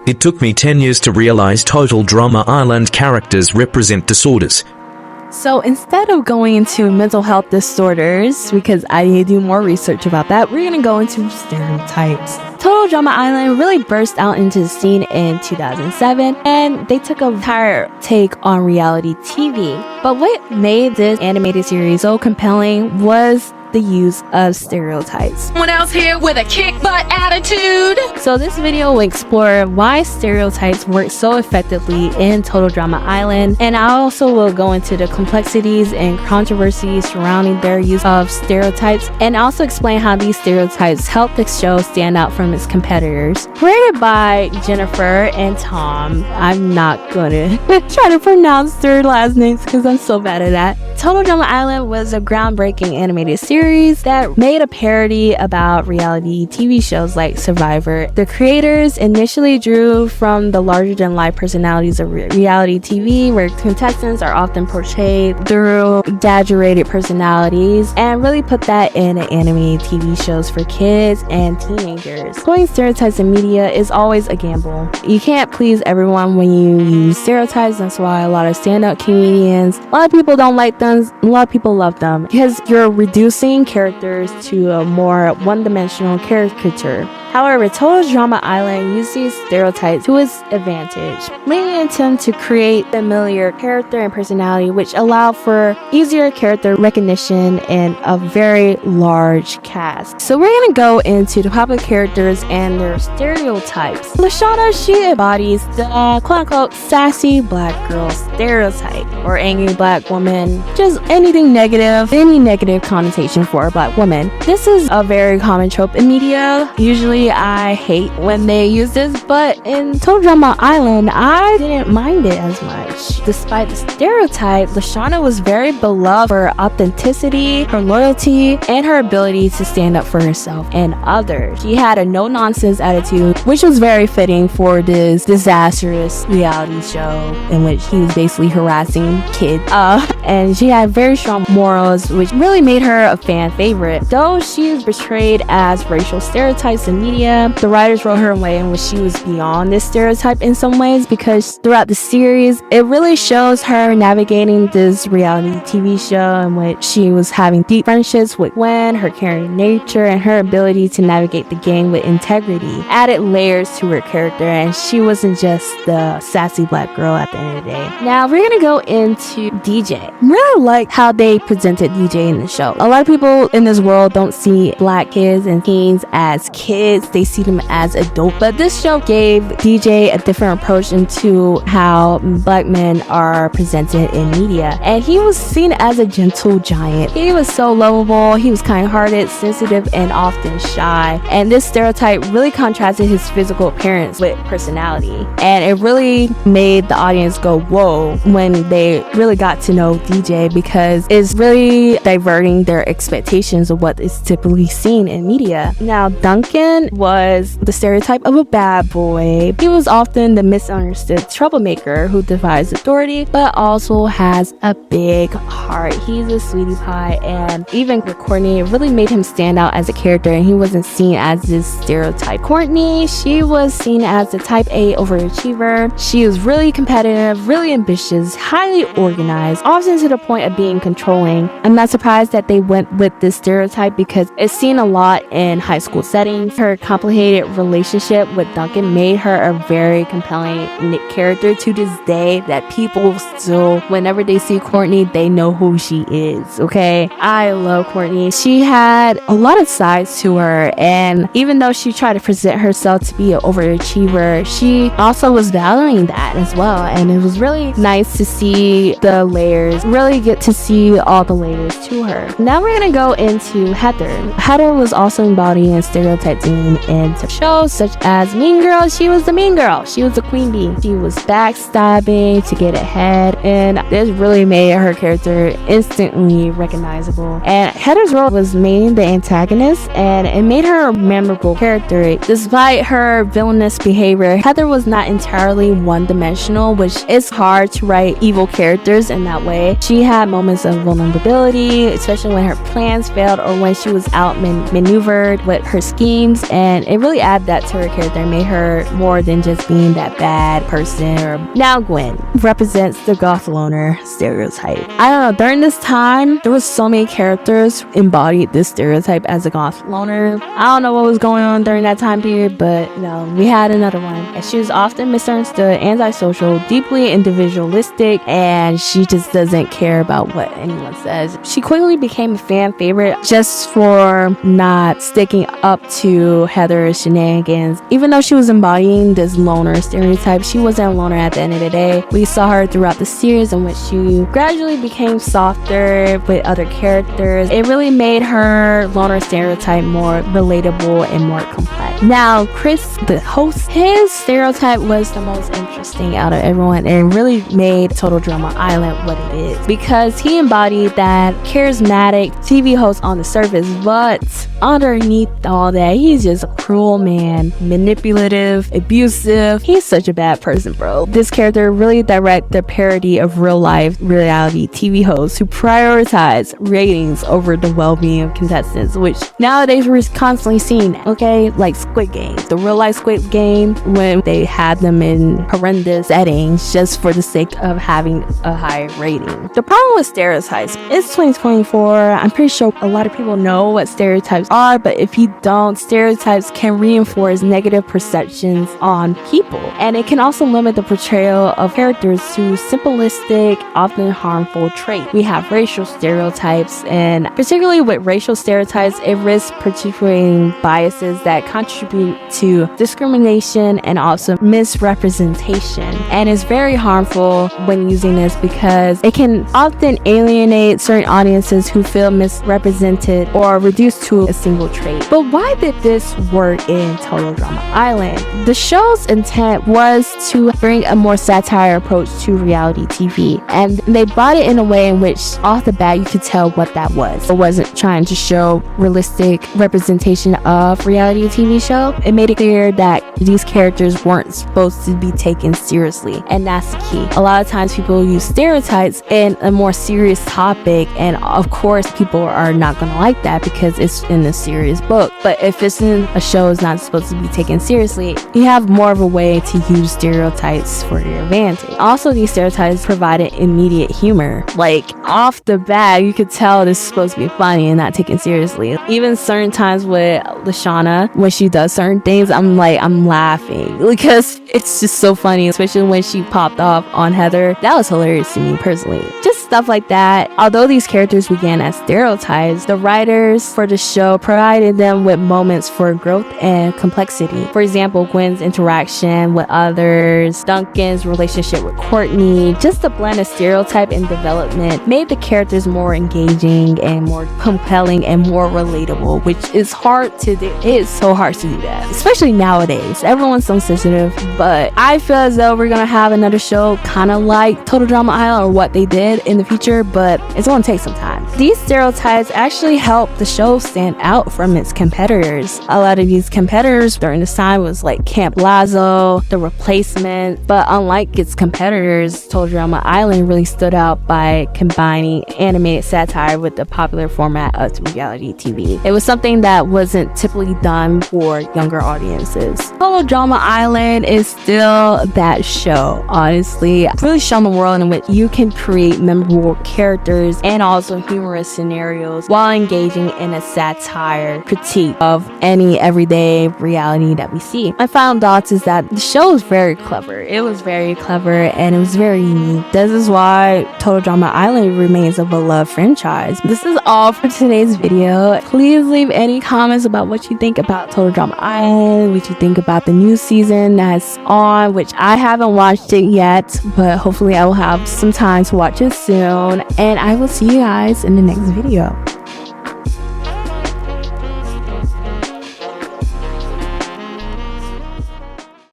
It took me 10 years to realize Total Drama Island characters represent disorders. So instead of going into mental health disorders, because I need to do more research about that, we're going to go into stereotypes. Total Drama Island really burst out into the scene in 2007, and they took a entire take on reality TV. But what made this animated series so compelling was the use of stereotypes. Someone else here with a kick butt attitude. So this video will explore why stereotypes work so effectively in Total Drama Island, and I also will go into the complexities and controversies surrounding their use of stereotypes, and also explain how these stereotypes help the show stand out from its competitors. Created by Jennifer and Tom. I'm not gonna try to pronounce their last names because I'm so bad at that. Total Drama Island was a groundbreaking animated series that made a parody about reality TV shows like Survivor. The creators initially drew from the larger-than-life personalities of reality TV, where contestants are often portrayed through exaggerated personalities, and really put that in animated TV shows for kids and teenagers. Putting stereotypes in media is always a gamble. You can't please everyone when you use stereotypes. That's why a lot of stand-up comedians, a lot of people don't like them, a lot of people love them, because you're reducing characters to a more one-dimensional caricature. However, Total Drama Island uses stereotypes to its advantage, leading them to create familiar character and personality, which allow for easier character recognition and a very large cast. So we're gonna go into the popular characters and their stereotypes. Lashana, she embodies the quote-unquote sassy black girl stereotype, or angry black woman, just anything negative, any negative connotation for a black woman. This is a very common trope in media. Usually I hate when they use this, but in Total Drama Island, I didn't mind it as much. Despite the stereotype, Lashana was very beloved for authenticity, her loyalty, and her ability to stand up for herself and others. She had a no-nonsense attitude, which was very fitting for this disastrous reality show in which he was basically harassing kids. And she had very strong morals, which really made her a fan favorite. Though she is portrayed as racial stereotypes in media, the writers wrote her away in which she was beyond this stereotype in some ways, because throughout the series, it really shows her navigating this reality TV show in which she was having deep friendships with Gwen, her caring nature, and her ability to navigate the game with integrity added layers to her character, and she wasn't just the sassy black girl at the end of the day. Now we're gonna go into DJ. Really like how they presented DJ in the show. A lot of people in this world don't see black kids and teens as kids, they see them as adults, but this show gave DJ a different approach into how black men are presented in media, and he was seen as a gentle giant. He was so lovable, he was kind-hearted, sensitive, and often shy, and this stereotype really contrasted his physical appearance with personality, and it really made the audience go whoa when they really got to know DJ, because it's really diverting their expectations of what is typically seen in media. Now Duncan was the stereotype of a bad boy. He was often the misunderstood troublemaker who defies authority, but also has a big heart. He's a sweetie pie, and even with Courtney, it really made him stand out as a character, and he wasn't seen as this stereotype. Courtney, she was seen as the type A overachiever. She was really competitive, really ambitious, highly organized, often to the point of being controlling. I'm not surprised that they went with this stereotype because it's seen a lot in high school settings. Her complicated relationship with Duncan made her a very compelling character to this day, that people still, whenever they see Courtney, they know who she is. Okay, I love Courtney. She had a lot of sides to her, and even though she tried to present herself to be an overachiever, she also was valuing that as well, and it was really nice to see the layers, really get to see all the layers to her. Now we're gonna go into Heather. Heather was also embodying stereotypes in shows such as Mean Girl. She was the mean girl. She was the queen bee. She was backstabbing to get ahead, and this really made her character instantly recognizable. And Heather's role was mainly the antagonist, and it made her a memorable character. Despite her villainous behavior, Heather was not entirely one-dimensional, which is hard to write evil characters in that way. She had moments of vulnerability, especially when her plans failed or when she was outmaneuvered with her schemes, and it really added that to her character and made her more than just being that bad person. Now Gwen represents the goth loner stereotype. I don't know, during this time there was so many characters embodied this stereotype as a goth loner. I don't know what was going on during that time period, but we had another one. And she was often misunderstood, antisocial, deeply individualistic, and she just doesn't care about what anyone says. She quickly became a fan favorite just for not sticking up to Heather's shenanigans. Even though she was embodying this loner stereotype, she wasn't a loner at the end of the day. We saw her throughout the series in which she gradually became softer with other characters. It really made her loner stereotype more relatable and more complex. Now, Chris, the host, his stereotype was the most interesting out of everyone and really made Total Drama Island what it is, because he embodied that charismatic TV host on the surface, but underneath all that, he's just a cruel man, manipulative, abusive. He's such a bad person, bro. This character really direct the parody of real life reality TV hosts who prioritize ratings over the well-being of contestants, which nowadays we're constantly seeing, okay? Like Squid Game, the real life Squid Game, when they had them in horrendous settings just for the sake of having a high rating. The problem with stereotypes, it's 2024. I'm pretty sure a lot of people know what stereotypes are, but if you don't, stereotypes can reinforce negative perceptions on people, and it can also limit the portrayal of characters to simplistic, often harmful traits. We have racial stereotypes, and particularly with racial stereotypes, it risks perpetuating biases that contribute to discrimination and also misrepresentation, and is very harmful when using this because it can often alienate certain audiences who feel misrepresented or reduced to a single trait. But why did this work in Total Drama Island? The show's intent was to bring a more satire approach to reality TV, and they brought it in a way in which off the bat you could tell what that was. It wasn't trying to show realistic representation of reality TV show. It made it clear that these characters weren't supposed to be taken seriously, and that's the key. A lot of times people use stereotypes in a more serious topic, and of course people are not going to like that because it's in a serious book. But if it's in a show is not supposed to be taken seriously, you have more of a way to use stereotypes for your advantage. Also, these stereotypes provided immediate humor. Like off the bat, you could tell this is supposed to be funny and not taken seriously. Even certain times with Lashana, when she does certain things, I'm laughing because it's just so funny, especially when she popped off on Heather. That was hilarious to me personally. Just stuff like that. Although these characters began as stereotypes, the writers for the show provided them with moments for growth and complexity. For example, Gwen's interaction with others, Duncan's relationship with Courtney, just the blend of stereotype and development made the characters more engaging and more compelling and more relatable, which is hard to do. It is so hard to do that, especially nowadays. Everyone's so sensitive, but I feel as though we're gonna have another show kind of like Total Drama Island or what they did in the future, but it's gonna take some time. These stereotypes actually help the show stand out from its competitors. A lot of these competitors during this time was like Camp Lazo, The Replacement, but unlike its competitors, Total Drama Island really stood out by combining animated satire with the popular format of reality TV. It was something that wasn't typically done for younger audiences. Total Drama Island is still that show, honestly. It's really shown the world in which you can create memorable characters and also humorous scenarios while engaging in a satire critique of any everyday reality that we see. My final thoughts is that the show is very clever. It was very clever and it was very unique. This is why Total Drama Island remains a beloved franchise. This is all for today's video. Please leave any comments about what you think about Total Drama Island, what you think about the new season that's on, which I haven't watched it yet, but hopefully I will have some time to watch it soon. And I will see you guys in the next video.